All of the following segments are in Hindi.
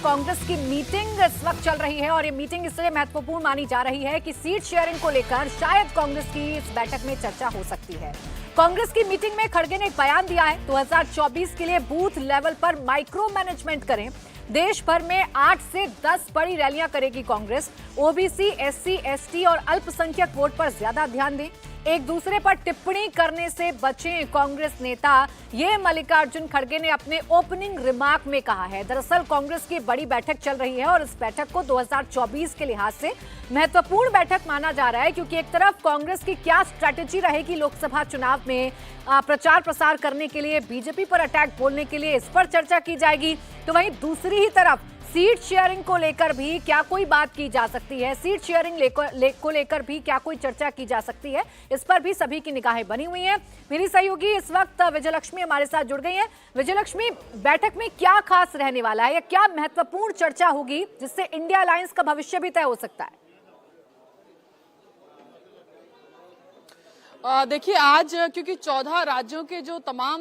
कांग्रेस की मीटिंग इस वक्त चल रही है और ये मीटिंग इसलिए महत्वपूर्ण मानी जा रही है कि सीट शेयरिंग को लेकर शायद कांग्रेस की इस बैठक में चर्चा हो सकती है। कांग्रेस की मीटिंग में खड़गे ने एक बयान दिया है, 2024 के लिए बूथ लेवल पर माइक्रो मैनेजमेंट करें। देश भर में 8 से 10 बड़ी रैलियां करेगी कांग्रेस। ओबीसी, एससी, एसटी और अल्पसंख्यक वोट पर ज्यादा ध्यान दें। एक दूसरे पर टिप्पणी करने से बचें कांग्रेस नेता, ये मल्लिकार्जुन खड़गे ने अपने ओपनिंग रिमार्क में कहा है। दरअसल कांग्रेस की बड़ी बैठक चल रही है और इस बैठक को 2024 के लिहाज से महत्वपूर्ण बैठक माना जा रहा है, क्योंकि एक तरफ कांग्रेस की क्या स्ट्रैटेजी रहेगी लोकसभा चुनाव में प्रचार प्रसार करने के लिए, बीजेपी पर अटैक बोलने के लिए, इस पर चर्चा की जाएगी। तो वहीं दूसरी ही तरफ सीट शेयरिंग को लेकर भी क्या कोई बात की जा सकती है, सीट शेयरिंग को लेकर भी क्या कोई चर्चा की जा सकती है, इस पर भी सभी की निगाहें बनी हुई हैं। मेरी सहयोगी इस वक्त विजयलक्ष्मी हमारे साथ जुड़ गई हैं। विजयलक्ष्मी, बैठक में क्या खास रहने वाला है या क्या महत्वपूर्ण चर्चा होगी जिससे इंडिया अलायंस का भविष्य भी तय हो सकता है? देखिए, आज क्योंकि 14 राज्यों के जो तमाम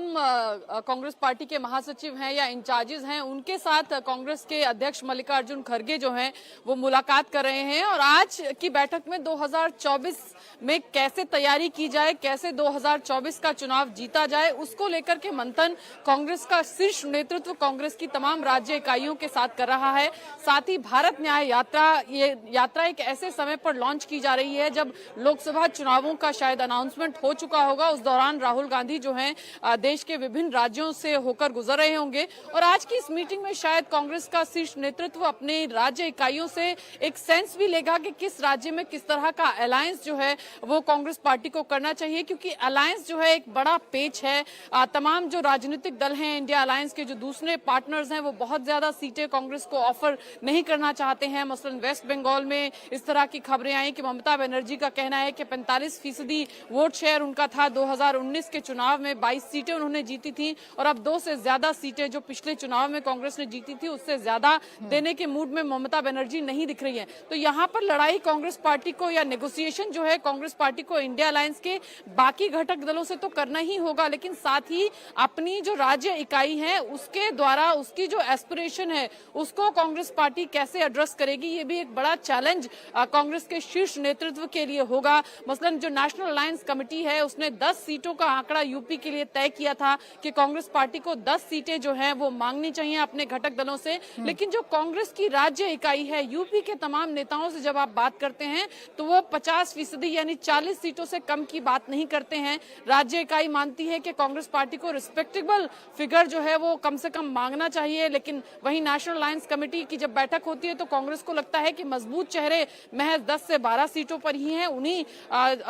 कांग्रेस पार्टी के महासचिव हैं या इंचार्जेस हैं, उनके साथ कांग्रेस के अध्यक्ष मल्लिकार्जुन खड़गे जो हैं वो मुलाकात कर रहे हैं और आज की बैठक में 2024 में कैसे तैयारी की जाए, कैसे 2024 का चुनाव जीता जाए, उसको लेकर के मंथन कांग्रेस का शीर्ष नेतृत्व कांग्रेस की तमाम राज्य इकाइयों के साथ कर रहा है। साथ ही भारत न्याय यात्रा, ये यात्रा एक ऐसे समय पर लॉन्च की जा रही है जब लोकसभा चुनावों का शायद अनाउंसमेंट हो चुका होगा। उस दौरान राहुल गांधी जो हैं देश के विभिन्न राज्यों से होकर गुजर रहे होंगे और आज की इस मीटिंग में शायद कांग्रेस का शीर्ष नेतृत्व अपने राज्य इकाइयों से एक सेंस भी लेगा कि किस राज्य में किस तरह का अलायंस जो है वो कांग्रेस पार्टी को करना चाहिए, क्योंकि अलायंस जो है एक बड़ा पेच है। तमाम जो राजनीतिक दल हैं इंडिया अलायंस के, जो दूसरे पार्टनर्स हैं, वो बहुत ज्यादा सीटें कांग्रेस को ऑफर नहीं करना चाहते हैं। मसलन वेस्ट बंगाल में इस तरह की खबरें आई कि ममता बनर्जी का कहना है कि 45% वोट शेयर उनका था। 2019 के चुनाव में 22 सीटें उन्होंने जीती थी और अब 2 से ज्यादा सीटें जो पिछले चुनाव में कांग्रेस ने जीती थी उससे ज्यादा देने के मूड में ममता बनर्जी नहीं दिख रही है। तो यहाँ पर लड़ाई कांग्रेस पार्टी को या नेगोशिएशन जो है कांग्रेस पार्टी को इंडिया अलायंस के बाकी घटक दलों से तो करना ही होगा, लेकिन साथ ही अपनी जो राज्य इकाई है उसके द्वारा उसकी जो एस्पिरेशन है उसको कांग्रेस पार्टी कैसे एड्रेस करेगी, ये भी एक बड़ा चैलेंज कांग्रेस के शीर्ष नेतृत्व के लिए होगा। मसलन जो नेशनल अलायंस कमेटी है उसने 10 सीटों का आंकड़ा यूपी के लिए तय किया था कि कांग्रेस पार्टी को 10 सीटें जो है वो मांगनी चाहिए अपने घटक दलों से, लेकिन जो कांग्रेस की राज्य इकाई है यूपी के तमाम नेताओं से जब आप बात करते हैं तो वो 50% यानी 40 सीटों से कम की बात नहीं करते हैं। राज्य इकाई मानती है कि कांग्रेस पार्टी को रिस्पेक्टेबल फिगर जो है वो कम से कम मांगना चाहिए, लेकिन वहीं नेशनल अलायंस कमेटी की जब बैठक होती है तो कांग्रेस को लगता है कि मजबूत चेहरे महज 10 से 12 सीटों पर ही हैं, उन्हीं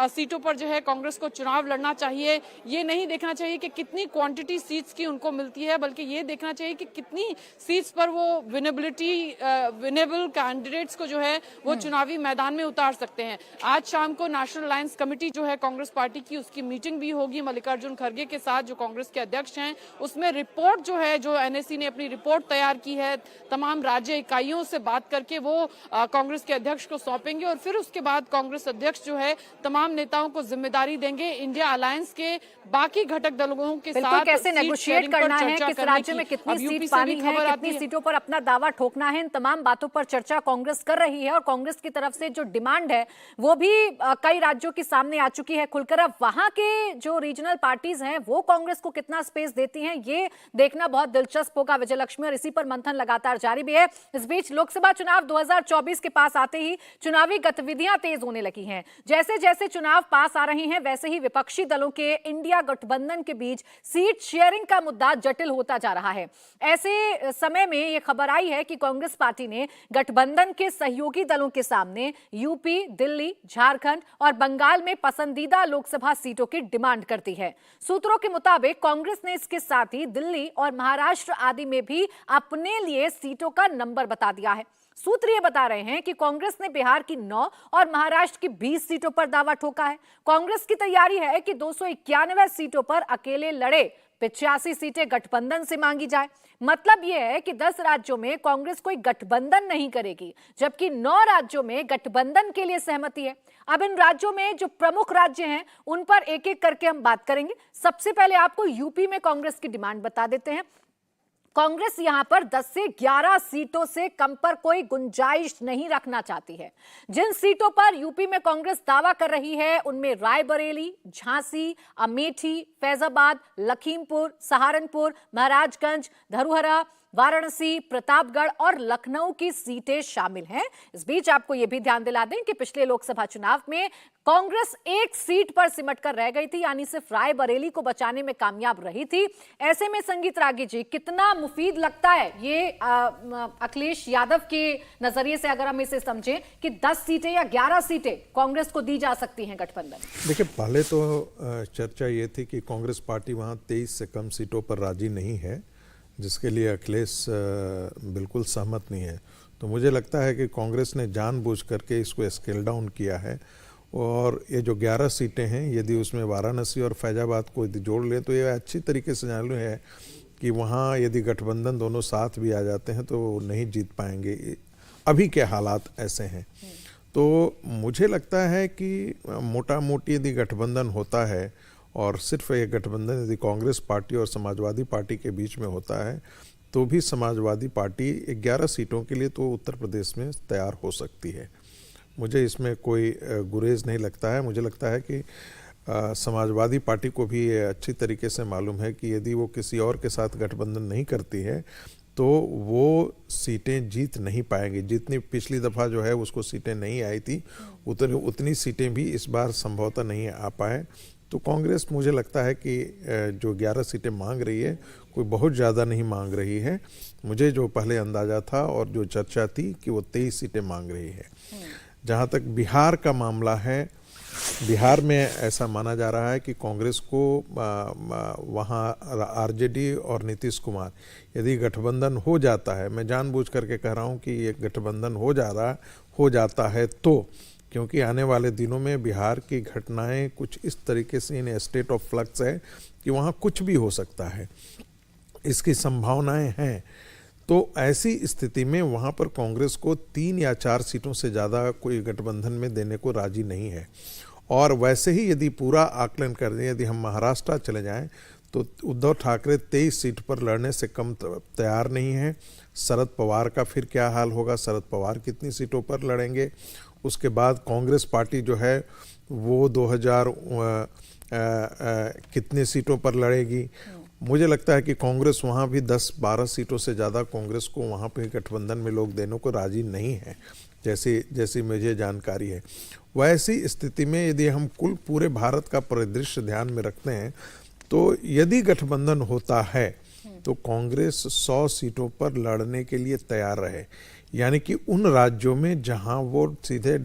सीटों पर जो है कांग्रेस को चुनाव लड़ना चाहिए। ये नहीं देखना चाहिए कि कितनी क्वांटिटी सीट्स की उनको मिलती है, बल्कि ये देखना चाहिए कि कितनी सीट्स पर वो विनेबल कैंडिडेट्स को जो है वो चुनावी मैदान में उतार सकते हैं। आज शाम को नेशनल अलायंस कमेटी जो है कांग्रेस पार्टी की, उसकी मीटिंग भी होगी मल्लिकार्जुन खड़गे के साथ जो कांग्रेस के अध्यक्ष हैं। उसमें रिपोर्ट जो है, जो एनएसी ने अपनी रिपोर्ट तैयार की है, तमाम राज्य इकाइयों से बात करके वो कांग्रेस के अध्यक्ष को सौंपेंगे और फिर उसके बाद कांग्रेस अध्यक्ष जो है तमाम नेताओं को जिम्मेदारी देंगे इंडिया अलायंस के बाकी घटक दलों के साथ कैसे नेगोशिएट करना है, किस राज्य में कितनी सीट पानी है, कितनी सीटों पर अपना दावा ठोकना है, इन तमाम बातों पर चर्चा कांग्रेस कर रही है और कांग्रेस की तरफ से जो डिमांड है वो भी कई राज्यों के सामने आ चुकी है खुलकर। अब वहां के जो रीजनल पार्टीज हैं वो कांग्रेस को कितना स्पेस देती हैं, ये देखना बहुत दिलचस्प होगा विजयलक्ष्मी, और इसी पर मंथन लगातार जारी भी है। इस बीच लोकसभा चुनाव 2024 के पास आते ही चुनावी गतिविधियां तेज होने लगी हैं। जैसे जैसे चुनाव पास आ रहे हैं वैसे ही विपक्षी दलों के इंडिया गठबंधन के बीच सीट शेयरिंग का मुद्दा जटिल होता जा रहा है। ऐसे समय में यह खबर आई है कि कांग्रेस पार्टी ने गठबंधन के सहयोगी दलों के सामने यूपी, दिल्ली, झारखंड और बंगाल में पसंदीदा लोकसभा सीटों की डिमांड करती है। सूत्रों के मुताबिक कांग्रेस ने इसके साथ ही दिल्ली और महाराष्ट्र आदि में भी अपने लिए सीटों का नंबर बता दिया है। सूत्र ये बता रहे हैं कि कांग्रेस ने बिहार की 9 और महाराष्ट्र की 20 सीटों पर दावा ठोका है। कांग्रेस की तैयारी है कि 291 सीटों पर अकेले लड़े 85 सीटें गठबंधन से मांगी जाए। मतलब यह है कि 10 राज्यों में कांग्रेस कोई गठबंधन नहीं करेगी, जबकि 9 राज्यों में गठबंधन के लिए सहमति है। अब इन राज्यों में जो प्रमुख राज्य हैं उन पर एक एक करके हम बात करेंगे। सबसे पहले आपको यूपी में कांग्रेस की डिमांड बता देते हैं। कांग्रेस यहां पर 10 से 11 सीटों से कम पर कोई गुंजाइश नहीं रखना चाहती है। जिन सीटों पर यूपी में कांग्रेस दावा कर रही है उनमें रायबरेली, झांसी, अमेठी, फैजाबाद, लखीमपुर, सहारनपुर, महाराजगंज, धरोहरा, वाराणसी, प्रतापगढ़ और लखनऊ की सीटें शामिल हैं। इस बीच आपको यह भी ध्यान दिला दें कि पिछले लोकसभा चुनाव में कांग्रेस एक सीट पर सिमट कर रह गई थी, यानी सिर्फ रायबरेली को बचाने में कामयाब रही थी। ऐसे में संगीत रागी जी, कितना मुफीद लगता है ये अखिलेश यादव के नजरिए से अगर हम इसे समझें कि 10 सीटें या 11 सीटें कांग्रेस को दी जा सकती हैं गठबंधन? देखिए, पहले तो चर्चा ये थी कि कांग्रेस पार्टी वहाँ 23 से कम सीटों पर राजी नहीं है, जिसके लिए अखिलेश बिल्कुल सहमत नहीं है। तो मुझे लगता है कि कांग्रेस ने जानबूझ करके इसको स्केल डाउन किया है, और ये जो 11 सीटें हैं, यदि उसमें वाराणसी और फैजाबाद को यदि जोड़ लें तो ये अच्छी तरीके से मालूम है कि वहाँ यदि गठबंधन दोनों साथ भी आ जाते हैं तो नहीं जीत पाएंगे। अभी के हालात ऐसे हैं। तो मुझे लगता है कि मोटा मोटी यदि गठबंधन होता है और सिर्फ ये गठबंधन यदि कांग्रेस पार्टी और समाजवादी पार्टी के बीच में होता है तो भी समाजवादी पार्टी 11 सीटों के लिए तो उत्तर प्रदेश में तैयार हो सकती है। मुझे इसमें कोई गुरेज नहीं लगता है। मुझे लगता है कि समाजवादी पार्टी को भी ये अच्छी तरीके से मालूम है कि यदि वो किसी और के साथ गठबंधन नहीं करती है तो वो सीटें जीत नहीं पाएंगे। जितनी पिछली दफ़ा जो है उसको सीटें नहीं आई थी, उतनी सीटें भी इस बार संभवतः नहीं आ पाए। तो कांग्रेस, मुझे लगता है कि जो 11 सीटें मांग रही है कोई बहुत ज़्यादा नहीं मांग रही है। मुझे जो पहले अंदाज़ा था और जो चर्चा थी कि वो 23 सीटें मांग रही है। जहाँ तक बिहार का मामला है, बिहार में ऐसा माना जा रहा है कि कांग्रेस को वहाँ आरजेडी और नीतीश कुमार यदि गठबंधन हो जाता है, मैं जानबूझ करके कह रहा हूँ कि ये गठबंधन हो जाता है, तो क्योंकि आने वाले दिनों में बिहार की घटनाएं कुछ इस तरीके से इन स्टेट ऑफ फ्लक्स है कि वहाँ कुछ भी हो सकता है, इसकी संभावनाएं हैं। तो ऐसी स्थिति में वहाँ पर कांग्रेस को 3 या 4 सीटों से ज़्यादा कोई गठबंधन में देने को राजी नहीं है। और वैसे ही यदि पूरा आकलन कर दें, यदि हम महाराष्ट्र चले जाएं तो उद्धव ठाकरे 23 सीट पर लड़ने से कम तैयार नहीं है। शरद पवार का फिर क्या हाल होगा, शरद पवार कितनी सीटों पर लड़ेंगे? उसके बाद कांग्रेस पार्टी जो है वो 2000 कितने सीटों पर लड़ेगी? मुझे लगता है कि कांग्रेस वहाँ भी 10-12 सीटों से ज़्यादा कांग्रेस को वहाँ पे गठबंधन में लोग देने को राजी नहीं है, जैसी मुझे जानकारी है। वैसी स्थिति में यदि हम पूरे भारत का परिदृश्य ध्यान में रखते हैं तो यदि गठबंधन होता है तो कांग्रेस 100 सीटों पर लड़ने के लिए तैयार रहे, यानी कि उन राज्यों में जहां वो सीधे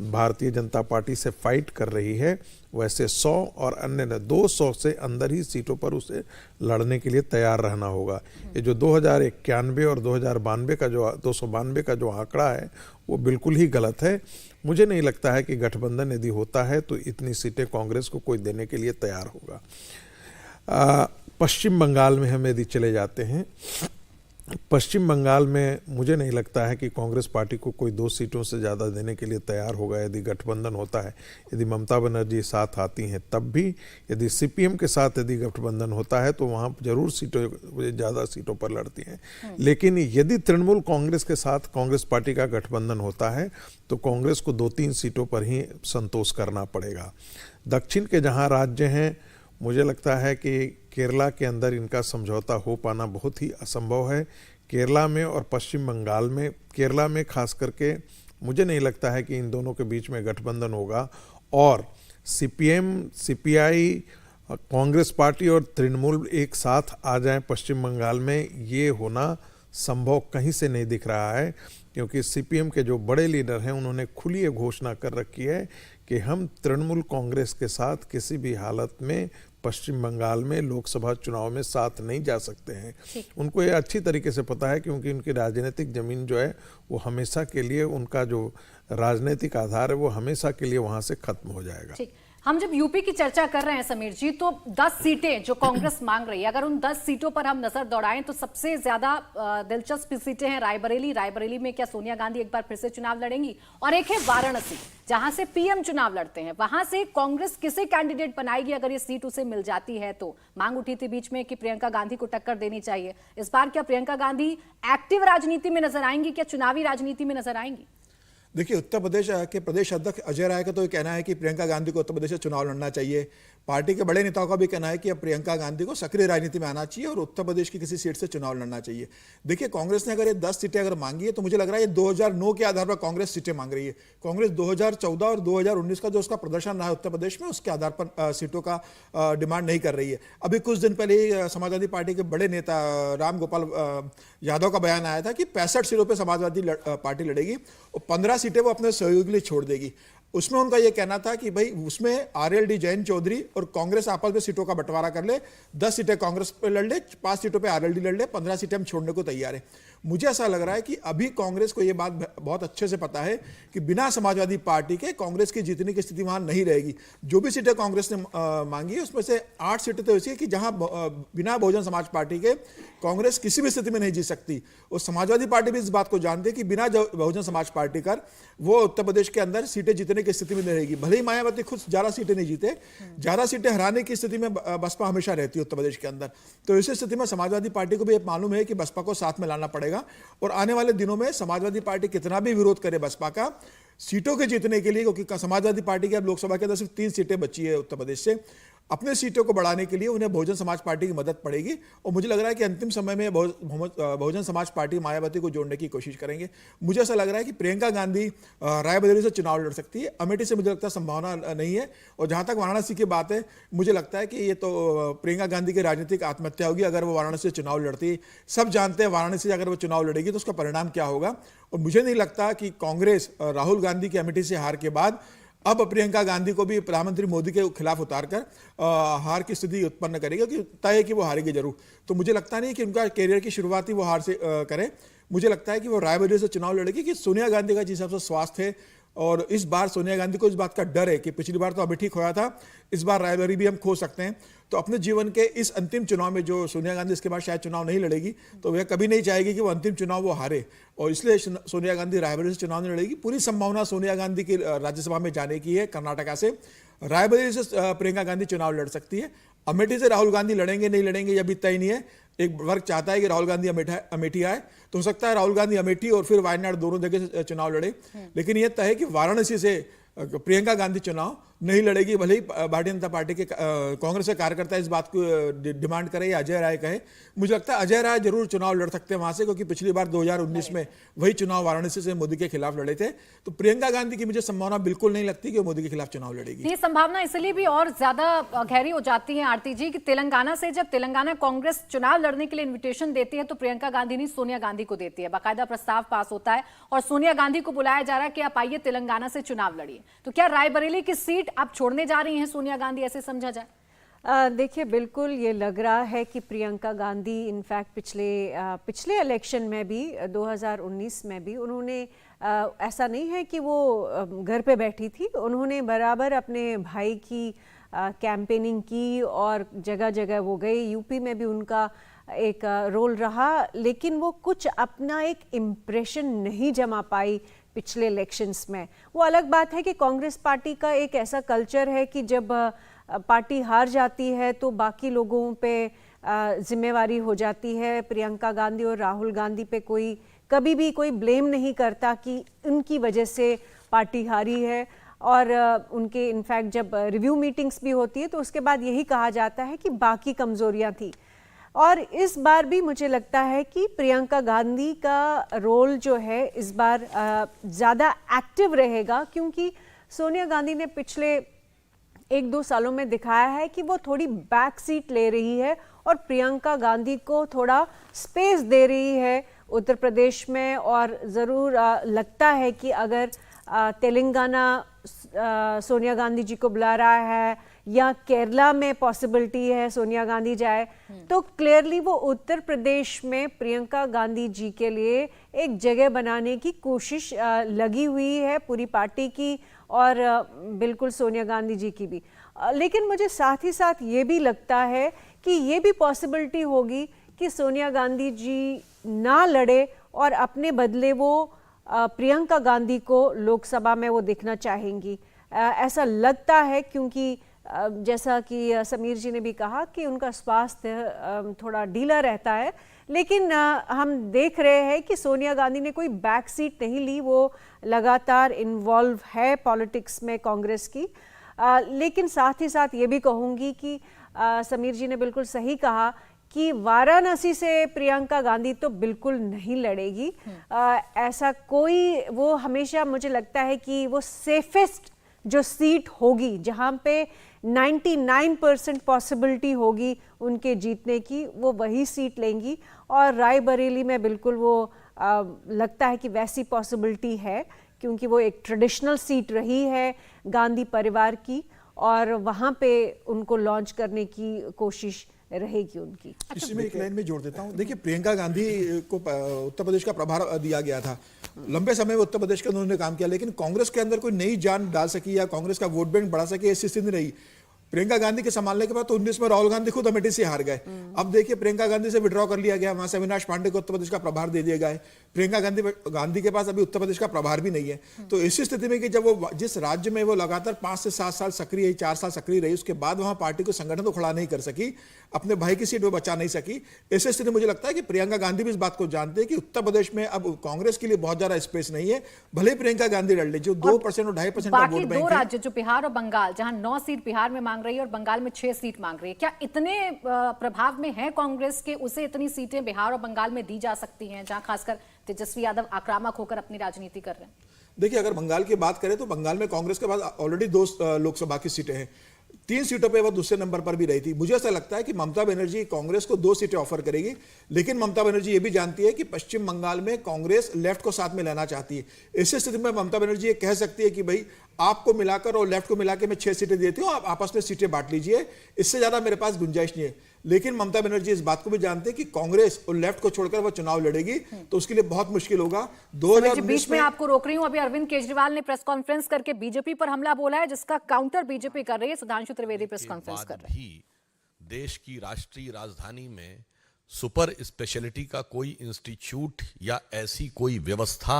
भारतीय जनता पार्टी से फाइट कर रही है वैसे 100 और अन्य 200 से अंदर ही सीटों पर उसे लड़ने के लिए तैयार रहना होगा। ये जो 2091 और 2092 का जो 292 का जो आंकड़ा है वो बिल्कुल ही गलत है। मुझे नहीं लगता है कि गठबंधन यदि होता है तो इतनी सीटें कांग्रेस को कोई देने के लिए तैयार होगा। पश्चिम बंगाल में हम यदि चले जाते हैं, पश्चिम बंगाल में मुझे नहीं लगता है कि कांग्रेस पार्टी को कोई 2 सीटों से ज़्यादा देने के लिए तैयार होगा यदि गठबंधन होता है। यदि ममता बनर्जी साथ आती हैं तब भी, यदि सीपीएम के साथ यदि गठबंधन होता है तो वहाँ जरूर ज़्यादा सीटों पर लड़ती हैं। लेकिन यदि तृणमूल कांग्रेस के साथ कांग्रेस पार्टी का गठबंधन होता है तो कांग्रेस को 2-3 सीटों पर ही संतोष करना पड़ेगा। दक्षिण के जहाँ राज्य हैं, मुझे लगता है कि केरला के अंदर इनका समझौता हो पाना बहुत ही असंभव है। केरला में और पश्चिम बंगाल में, केरला में खास करके मुझे नहीं लगता है कि इन दोनों के बीच में गठबंधन होगा। और सीपीएम, सीपीआई, कांग्रेस पार्टी और तृणमूल एक साथ आ जाएं पश्चिम बंगाल में, ये होना संभव कहीं से नहीं दिख रहा है, क्योंकि सीपीएम के जो बड़े लीडर हैं उन्होंने खुली घोषणा कर रखी है कि हम तृणमूल कांग्रेस के साथ किसी भी हालत में पश्चिम बंगाल में लोकसभा चुनाव में साथ नहीं जा सकते हैं। उनको ये अच्छी तरीके से पता है क्योंकि उनकी राजनीतिक जमीन जो है वो हमेशा के लिए, उनका जो राजनीतिक आधार है वो हमेशा के लिए वहाँ से खत्म हो जाएगा। हम जब यूपी की चर्चा कर रहे हैं समीर जी, तो 10 सीटें जो कांग्रेस मांग रही है, अगर उन 10 सीटों पर हम नजर दौड़ाएं तो सबसे ज्यादा दिलचस्प सीटें हैं रायबरेली। रायबरेली में क्या सोनिया गांधी एक बार फिर से चुनाव लड़ेंगी? और एक है वाराणसी, जहां से पीएम चुनाव लड़ते हैं। वहां से कांग्रेस किसे कैंडिडेट बनाएगी अगर ये सीट उसे मिल जाती है तो? मांग उठी थी बीच में कि प्रियंका गांधी को टक्कर देनी चाहिए। इस बार क्या प्रियंका गांधी एक्टिव राजनीति में नजर आएंगी, क्या चुनावी राजनीति में नजर आएंगी? देखिए, उत्तर प्रदेश के प्रदेश अध्यक्ष अजय राय का तो ये कहना है कि प्रियंका गांधी को उत्तर प्रदेश से चुनाव लड़ना चाहिए। पार्टी के बड़े नेताओं का भी कहना है कि अब प्रियंका गांधी को सक्रिय राजनीति में आना चाहिए और उत्तर प्रदेश की किसी सीट से चुनाव लड़ना चाहिए। देखिए, कांग्रेस ने अगर ये 10 सीटें अगर मांगी है तो मुझे लग रहा है ये 2009 के आधार पर कांग्रेस सीटें मांग रही है। कांग्रेस 2014 और 2019 का जो उसका प्रदर्शन रहा है उत्तर प्रदेश में, उसके आधार पर सीटों का डिमांड नहीं कर रही है। अभी कुछ दिन पहले ही समाजवादी पार्टी के बड़े नेता राम गोपाल यादव का बयान आया था कि 65 सीटों पर समाजवादी पार्टी लड़ेगी और 15 सीटें वो अपने सहयोगी के लिए छोड़ देगी। उसमें उनका यह कहना था कि भाई उसमें आरएलडी जयंत चौधरी और कांग्रेस आपस में सीटों का बंटवारा कर ले, 10 सीटें कांग्रेस पे लड़ ले, 5 सीटों पे आरएलडी लड़ ले, 15 सीटें हम छोड़ने को तैयार है। मुझे ऐसा लग रहा है कि अभी कांग्रेस को यह बात बहुत अच्छे से पता है कि बिना समाजवादी पार्टी के कांग्रेस की जीतने की स्थिति वहां नहीं रहेगी। जो भी सीटें कांग्रेस ने मांगी है उसमें से 8 सीटें तो ऐसी है कि जहां बिना बहुजन समाज पार्टी के कांग्रेस किसी भी स्थिति में नहीं जीत सकती। और समाजवादी पार्टी भी इस बात को जानती है कि बिना बहुजन समाज पार्टी कर वो उत्तर प्रदेश के अंदर सीटें जीतने की स्थिति में नहीं रहेगी। भले ही मायावती खुद ज्यादा सीटें नहीं जीते, ज्यादा सीटें हराने की स्थिति में बसपा हमेशा रहती है उत्तर प्रदेश के अंदर। तो इस स्थिति में समाजवादी पार्टी को भी मालूम है कि बसपा को साथ में लाना पड़ेगा और आने वाले दिनों में समाजवादी पार्टी कितना भी विरोध करे बसपा का सीटों के जीतने के लिए, क्योंकि समाजवादी पार्टी की अब लोकसभा के अंदर सिर्फ 3 सीटें बची है उत्तर प्रदेश से, अपने सीटों को बढ़ाने के लिए उन्हें बहुजन समाज पार्टी की मदद पड़ेगी। और मुझे लग रहा है कि अंतिम समय में बहुजन समाज पार्टी मायावती को जोड़ने की कोशिश करेंगे। मुझे ऐसा लग रहा है कि प्रियंका गांधी रायबरेली से चुनाव लड़ सकती है। अमेठी से मुझे लगता है संभावना नहीं है। और जहां तक वाराणसी की बात है, मुझे लगता है कि ये तो प्रियंका गांधी की राजनीतिक आत्महत्या होगी अगर वो वाराणसी से चुनाव लड़ती। सब जानते हैं वाराणसी से अगर वो चुनाव लड़ेगी तो उसका परिणाम क्या होगा। और मुझे नहीं लगता कि कांग्रेस राहुल गांधी की अमेठी से हार के बाद अब प्रियंका गांधी को भी प्रधानमंत्री मोदी के खिलाफ उतारकर हार की स्थिति उत्पन्न करेगी, क्योंकि तय है कि वो हारेगी जरूर। तो मुझे लगता नहीं कि उनका कैरियर की शुरुआत ही वो हार से करें। मुझे लगता है कि वो रायबरेली से चुनाव लड़ेगी कि सोनिया गांधी का जिस हिसाब से स्वास्थ्य है और इस बार सोनिया गांधी को इस बात का डर है कि पिछली बार तो अमेठी खोया था, इस बार रायबरेली भी हम खो सकते हैं। तो अपने जीवन के इस अंतिम चुनाव में जो सोनिया गांधी इसके बाद शायद चुनाव नहीं लड़ेगी, तो वह कभी नहीं चाहेगी कि वो अंतिम चुनाव वो हारे, और इसलिए सोनिया गांधी रायबरेली से चुनाव नहीं लड़ेगी। पूरी संभावना सोनिया गांधी की राज्यसभा में जाने की है कर्नाटका से। रायबरेली से प्रियंका गांधी चुनाव लड़ सकती है। अमेठी से राहुल गांधी लड़ेंगे नहीं लड़ेंगे यह भी तय नहीं है। एक वर्ग चाहता है कि राहुल गांधी अमेठी आए, तो हो सकता है राहुल गांधी अमेठी और फिर वायनाड दोनों जगह चुनाव लड़े। लेकिन यह तय है कि वाराणसी से प्रियंका गांधी चुनाव नहीं लड़ेगी। भले ही भारतीय जनता पार्टी के कांग्रेस के कार्यकर्ता इस बात को डिमांड करे या अजय राय कहे, मुझे लगता है अजय राय जरूर चुनाव लड़ सकते हैं वहां से, क्योंकि पिछली बार 2019 में वही चुनाव वाराणसी से मोदी के खिलाफ लड़े थे। तो प्रियंका गांधी की मुझे संभावना बिल्कुल नहीं लगती कि वो मोदी के खिलाफ चुनाव लड़ेगी। ये संभावना इसलिए भी और ज्यादा गहरी हो जाती है आरती जी कि तेलंगाना से जब तेलंगाना कांग्रेस चुनाव लड़ने के लिए इन्विटेशन देती है तो प्रियंका गांधी नहीं सोनिया गांधी को देती है। बाकायदा प्रस्ताव पास होता है और सोनिया गांधी को बुलाया जा रहा है कि आप आइए तेलंगाना से चुनाव लड़िए। तो क्या रायबरेली की सीट आप छोड़ने जा रही हैं सोनिया गांधी, ऐसे समझा जाए? देखिए, बिल्कुल ये लग रहा है कि प्रियंका गांधी इनफैक्ट पिछले इलेक्शन में भी 2019 में भी उन्होंने ऐसा नहीं है कि वो घर पे बैठी थी, उन्होंने बराबर अपने भाई की कैंपेनिंग की और जगह जगह वो गए। यूपी में भी उनका एक रोल रहा, लेकिन वो कुछ अपना एक इम्प्रेशन नहीं जमा पाई पिछले इलेक्शंस में। वो अलग बात है कि कांग्रेस पार्टी का एक ऐसा कल्चर है कि जब पार्टी हार जाती है तो बाकी लोगों पे जिम्मेवारी हो जाती है। प्रियंका गांधी और राहुल गांधी पे कोई कभी भी कोई ब्लेम नहीं करता कि उनकी वजह से पार्टी हारी है। और उनके इनफैक्ट जब रिव्यू मीटिंग्स भी होती है तो उसके बाद यही कहा जाता है कि बाकी कमजोरियां थी। और इस बार भी मुझे लगता है कि प्रियंका गांधी का रोल जो है इस बार ज़्यादा एक्टिव रहेगा, क्योंकि सोनिया गांधी ने पिछले 1-2 सालों में दिखाया है कि वो थोड़ी बैक सीट ले रही है और प्रियंका गांधी को थोड़ा स्पेस दे रही है उत्तर प्रदेश में। और ज़रूर लगता है कि अगर तेलंगाना सोनिया गांधी जी को बुला रहा है या केरला में पॉसिबिलिटी है सोनिया गांधी जाए, तो क्लियरली वो उत्तर प्रदेश में प्रियंका गांधी जी के लिए एक जगह बनाने की कोशिश लगी हुई है पूरी पार्टी की और बिल्कुल सोनिया गांधी जी की भी। लेकिन मुझे साथ ही साथ ये भी लगता है कि ये भी पॉसिबिलिटी होगी कि सोनिया गांधी जी ना लड़े और अपने बदले वो प्रियंका गांधी को लोकसभा में वो देखना चाहेंगी, ऐसा लगता है, क्योंकि जैसा कि समीर जी ने भी कहा कि उनका स्वास्थ्य थोड़ा ढीला रहता है। लेकिन हम देख रहे हैं कि सोनिया गांधी ने कोई बैक सीट नहीं ली, वो लगातार इन्वॉल्व है पॉलिटिक्स में कांग्रेस की। लेकिन साथ ही साथ ये भी कहूँगी कि समीर जी ने बिल्कुल सही कहा कि वाराणसी से प्रियंका गांधी तो बिल्कुल नहीं लड़ेगी। ऐसा कोई, वो हमेशा मुझे लगता है कि वो सेफेस्ट जो सीट होगी जहां पे 99% पॉसिबिलिटी होगी उनके जीतने की, वो वही सीट लेंगी। और रायबरेली में बिल्कुल वो लगता है कि वैसी पॉसिबिलिटी है, क्योंकि वो एक ट्रेडिशनल सीट रही है गांधी परिवार की और वहां पे उनको लॉन्च करने की कोशिश रहेगी उनकी। इसमें एक लाइन में जोड़ देता हूं। देखिए, प्रियंका गांधी को उत्तर प्रदेश का प्रभार दिया गया था, लंबे समय में उत्तर प्रदेश के उन्होंने काम किया, लेकिन कांग्रेस के अंदर कोई नई जान डाल सकी या कांग्रेस का वोट बैंक बढ़ा सके ऐसी स्थिति नहीं रही। प्रियंका गांधी के संभालने के बाद तो 19 में राहुल गांधी खुद अमेठी से हार गए। अब देखिए, प्रियंका गांधी से विड्रॉ कर लिया गया, वहां से अविनाश पांडे को उत्तर प्रदेश का प्रभार दे दिया गया है। प्रियंका गांधी के पास अभी उत्तर प्रदेश का प्रभार भी नहीं है। तो इसी स्थिति में कि जब वो जिस राज्य में वो लगातार 5 से 7 साल सक्रिय रही, 4 साल सक्रिय रही, उसके बाद वहां पार्टी को संगठन तो खड़ा नहीं कर सकी, अपने भाई की सीट वो बचा नहीं सकी। ऐसी स्थिति मुझे लगता है कि प्रियंका गांधी भी इस बात को जानते हैं कि उत्तर प्रदेश में अब कांग्रेस के लिए बहुत ज्यादा स्पेस नहीं है। भले ही प्रियंका गांधी लड़ ले, जो 2% और 2.5% का वोट बैंक है। दो राज्य जो बिहार और बंगाल, जहां 9 सीट बिहार में मांग रही है और बंगाल में 6 सीट मांग रही है, क्या इतने प्रभाव में है कांग्रेस के उसे इतनी सीटें बिहार और बंगाल में दी जा सकती हैं, जहां खासकर तेजस्वी यादव आक्रामक होकर अपनी राजनीति कर रहे हैं? देखिए, अगर बंगाल की बात करें तो बंगाल में कांग्रेस के पास ऑलरेडी 2 लोकसभा की सीटें हैं। 3 सीटों पे वो दूसरे नंबर पर भी रही थी। मुझे ऐसा लगता है कि ममता बनर्जी कांग्रेस को 2 सीटें ऑफर करेगी, लेकिन ममता बनर्जी ये भी जानती है कि पश्चिम बंगाल में कांग्रेस लेफ्ट को साथ में लेना चाहती है। इसी स्थिति में ममता बनर्जी ये कह सकती है कि भाई आपको मिलाकर और लेफ्ट को मिलाकर मैं 6 सीटें देती हूँ, आप आपस में सीटें बांट लीजिए, इससे ज्यादा मेरे पास गुंजाइश नहीं है। लेकिन ममता बनर्जी इस बात को भी जानते हैं कि कांग्रेस और लेफ्ट को छोड़कर वो चुनाव लड़ेगी, तो उसके लिए बहुत मुश्किल होगा। 2019 बीच में आपको रोक रही हूं, अभी अरविंद केजरीवाल ने प्रेस कॉन्फ्रेंस करके बीजेपी पर हमला बोला है, जिसका काउंटर बीजेपी कर रही है। सुधांशु त्रिवेदी प्रेस कॉन्फ्रेंस कर रहे हैं। देश की राष्ट्रीय राजधानी में सुपर स्पेशलिटी का कोई इंस्टीट्यूट या ऐसी कोई व्यवस्था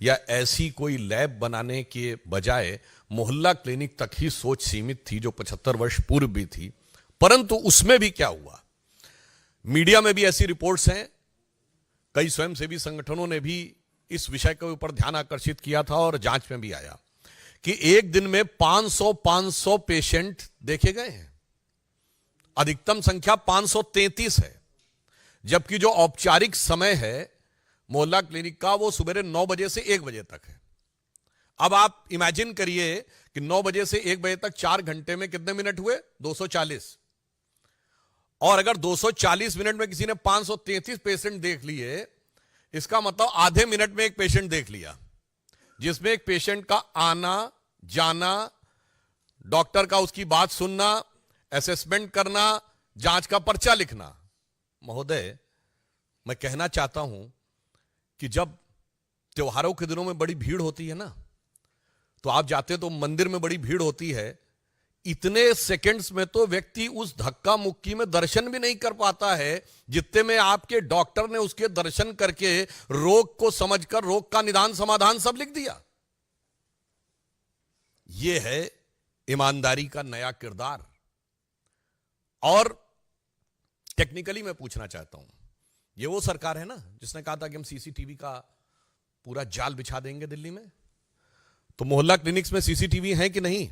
या ऐसी कोई लैब बनाने के बजाय मोहल्ला क्लिनिक तक ही सोच सीमित थी, जो 75 वर्ष पूर्व भी थी। परंतु उसमें भी क्या हुआ, मीडिया में भी ऐसी रिपोर्ट्स हैं, कई स्वयंसेवी संगठनों ने भी इस विषय के ऊपर ध्यान आकर्षित किया था और जांच में भी आया कि एक दिन में 500 पेशेंट देखे गए हैं। अधिकतम संख्या 533 है, जबकि जो औपचारिक समय है मोहल्ला क्लिनिक का वो सुबह 9 बजे से 1 बजे तक है। अब आप इमेजिन करिए कि 9 बजे से 1 बजे तक 4 घंटे में कितने मिनट हुए, 240। और अगर 240 मिनट में किसी ने 533 पेशेंट देख लिए, इसका मतलब आधे मिनट में एक पेशेंट देख लिया, जिसमें एक पेशेंट का आना जाना, डॉक्टर का उसकी बात सुनना, असेसमेंट करना, जांच का पर्चा लिखना। महोदय, मैं कहना चाहता हूं कि जब त्योहारों के दिनों में बड़ी भीड़ होती है ना, तो आप जाते तो मंदिर में बड़ी भीड़ होती है, इतने सेकंड्स में तो व्यक्ति उस धक्का मुक्की में दर्शन भी नहीं कर पाता है, जितने में आपके डॉक्टर ने उसके दर्शन करके रोग को समझकर रोग का निदान समाधान सब लिख दिया। यह है ईमानदारी का नया किरदार। और टेक्निकली मैं पूछना चाहता हूं, यह वो सरकार है ना जिसने कहा था कि हम सीसीटीवी का पूरा जाल बिछा देंगे दिल्ली में, तो मोहल्ला क्लिनिक्स में सीसीटीवी है कि नहीं?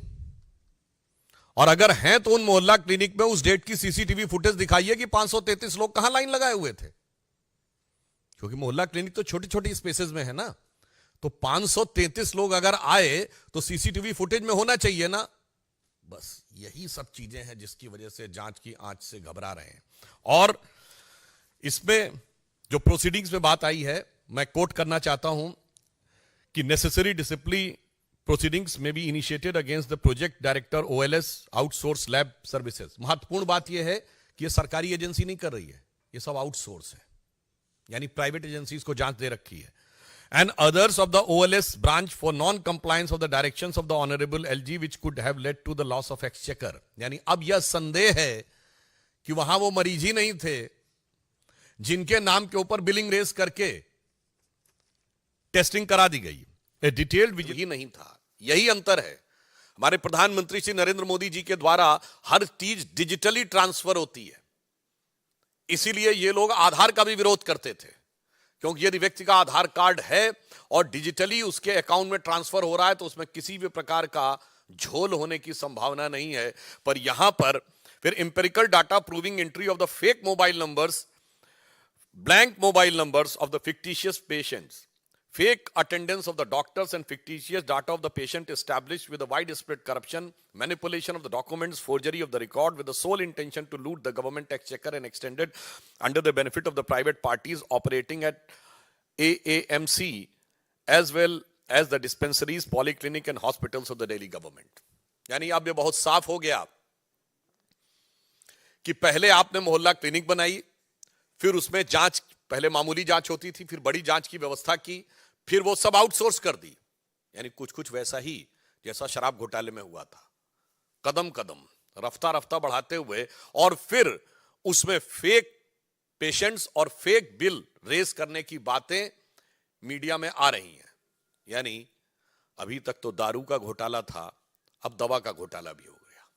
और अगर हैं तो उन मोहल्ला क्लिनिक में उस डेट की सीसीटीवी फुटेज दिखाइए कि 533 लोग कहां लाइन लगाए हुए थे, क्योंकि मोहल्ला क्लिनिक तो छोटी छोटी स्पेसेस में है ना। तो 533 लोग अगर आए तो सीसीटीवी फुटेज में होना चाहिए ना। बस यही सब चीजें हैं जिसकी वजह से जांच की आंच से घबरा रहे हैं। और इसमें जो प्रोसीडिंग्स में बात आई है, मैं कोट करना चाहता हूं कि necessary discipline proceedings may be initiated against the project director OLS outsource lab services. महत्वपूर्ण बात यह है कि ये सरकारी एजेंसी नहीं कर रही है, ये सब आउटसोर्स है, यानी प्राइवेट एजेंसीज को जांच दे रखी है. And others of the OLS branch for non-compliance of the directions of the Honorable LG which could have led to the loss of exchequer. यानी अब यह संदेह है कि वहां वो मरीज ही नहीं थे जिनके नाम के ऊपर बिलिंग रेस करके टेस्टिंग करा दी गई. डिटेल्ड विजिट ही नहीं था. यही अंतर है. हमारे प्रधानमंत्री श्री नरेंद्र मोदी जी के द्वारा हर चीज डिजिटली ट्रांसफर होती है. इसीलिए ये लोग आधार का भी विरोध करते थे, क्योंकि यदि व्यक्ति का आधार कार्ड है और डिजिटली उसके अकाउंट में ट्रांसफर हो रहा है तो उसमें किसी भी प्रकार का झोल होने की संभावना नहीं है. पर यहां पर फिर empirical data proving entry of the fake mobile numbers, blank mobile numbers of the fictitious patients, fake attendance of the doctors and fictitious data of the patient established with a widespread corruption, manipulation of the documents, forgery of the record with the sole intention to loot the government exchequer and extended under the benefit of the private parties operating at AAMC as well as the dispensaries, polyclinic and hospitals of the Delhi government. यानी अब ये बहुत साफ हो गया कि पहले आपने मोहल्ला क्लिनिक बनाई, फिर उसमें जांच, पहले मामूली जांच होती थी, फिर बड़ी जांच की व्यवस्था की, फिर वो सब आउटसोर्स कर दी. यानी कुछ कुछ वैसा ही जैसा शराब घोटाले में हुआ था, कदम कदम रफ्ता रफ्ता बढ़ाते हुए, और फिर उसमें फेक पेशेंट्स और फेक बिल रेस करने की बातें मीडिया में आ रही हैं. यानी अभी तक तो दारू का घोटाला था, अब दवा का घोटाला भी हो गया.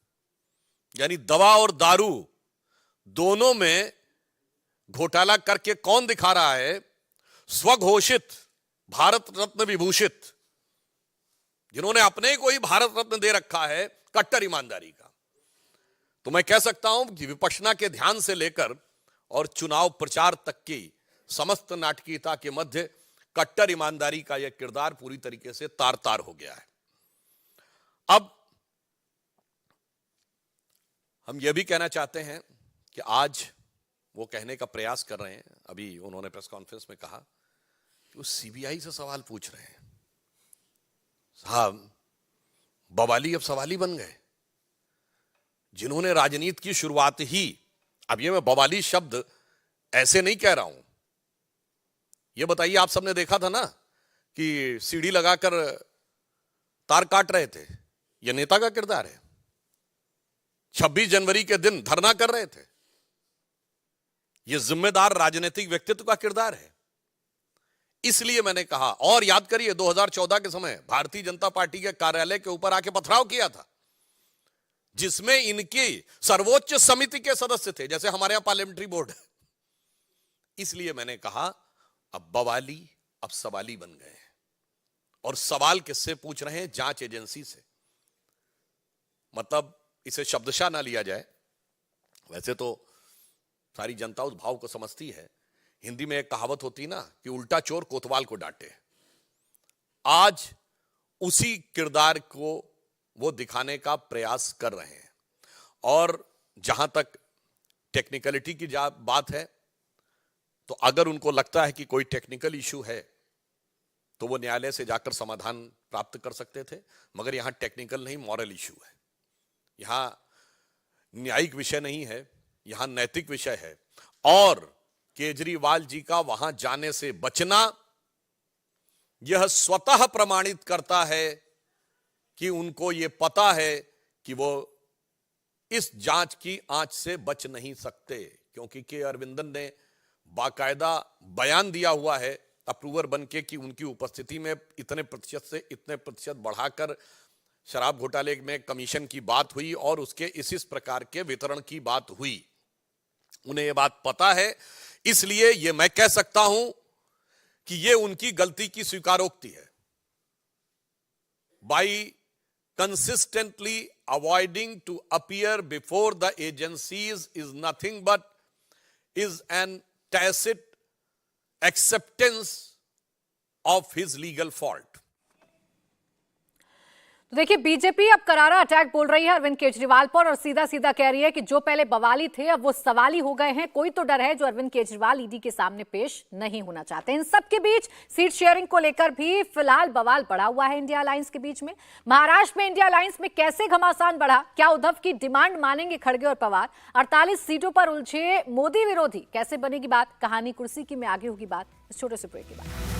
यानी दवा और दारू दोनों में घोटाला करके कौन दिखा रहा है? स्वघोषित भारत रत्न विभूषित, जिन्होंने अपने को ही भारत रत्न दे रखा है कट्टर ईमानदारी का. तो मैं कह सकता हूं कि विपश्यना के ध्यान से लेकर और चुनाव प्रचार तक की समस्त नाटकीयता के मध्य कट्टर ईमानदारी का यह किरदार पूरी तरीके से तार तार हो गया है. अब हम यह भी कहना चाहते हैं कि आज वो कहने का प्रयास कर रहे हैं, अभी उन्होंने प्रेस कॉन्फ्रेंस में कहा कि वो सीबीआई से सवाल पूछ रहे हैं. साहब, बवाली अब सवाली बन गए, जिन्होंने राजनीति की शुरुआत ही, अब ये मैं बवाली शब्द ऐसे नहीं कह रहा हूं, ये बताइए, आप सबने देखा था ना कि सीढ़ी लगाकर तार काट रहे थे, ये नेता का किरदार है. 26 जनवरी के दिन धरना कर रहे थे, यह जिम्मेदार राजनीतिक व्यक्तित्व का किरदार है. इसलिए मैंने कहा, और याद करिए 2014 के समय भारतीय जनता पार्टी के कार्यालय के ऊपर आके पथराव किया था, जिसमें इनकी सर्वोच्च समिति के सदस्य थे, जैसे हमारे यहां पार्लियामेंट्री बोर्ड है. इसलिए मैंने कहा अब बवाली अब सवाली बन गए हैं, और सवाल किससे पूछ रहे हैं? जांच एजेंसी से. मतलब इसे शब्दशः ना लिया जाए, वैसे तो सारी जनता उस भाव को समझती है. हिंदी में एक कहावत होती ना कि उल्टा चोर कोतवाल को डांटे. आज उसी किरदार को वो दिखाने का प्रयास कर रहे हैं. और जहां तक टेक्निकलिटी की बात है, तो अगर उनको लगता है कि कोई टेक्निकल इशू है तो वो न्यायालय से जाकर समाधान प्राप्त कर सकते थे, मगर यहां टेक्निकल नहीं, मॉरल इशू है. यहां न्यायिक विषय नहीं है, यहां नैतिक विषय है. और केजरीवाल जी का वहां जाने से बचना यह स्वतः प्रमाणित करता है कि उनको यह पता है कि वो इस जांच की आंच से बच नहीं सकते, क्योंकि के अरविंदन ने बाकायदा बयान दिया हुआ है अप्रूवर बनके कि उनकी उपस्थिति में इतने प्रतिशत से इतने प्रतिशत बढ़ाकर शराब घोटाले में कमीशन की बात हुई और उसके इस प्रकार के वितरण की बात हुई. उन्हें यह बात पता है, इसलिए यह मैं कह सकता हूं कि यह उनकी गलती की स्वीकारोक्ति है. By consistently avoiding to appear before the agencies is nothing but is an tacit acceptance of his legal fault. तो देखिए, बीजेपी अब करारा अटैक बोल रही है अरविंद केजरीवाल पर और सीधा सीधा कह रही है कि जो पहले बवाली थे अब वो सवाली हो गए हैं। कोई तो डर है जो अरविंद केजरीवाल ईडी के सामने पेश नहीं होना चाहते। इन सब के बीच सीट शेयरिंग को लेकर भी फिलहाल बवाल बढ़ा हुआ है इंडिया अलायंस के बीच में। महाराष्ट्र में इंडिया अलायंस में कैसे घमासान बढ़ा, क्या उद्धव की डिमांड मानेंगे खड़गे और पवार? 48 सीटों पर उलझे मोदी विरोधी, कैसे बनेगी बात? कहानी कुर्सी की में आगे होगी बात इस छोटे से ब्रेक के बाद।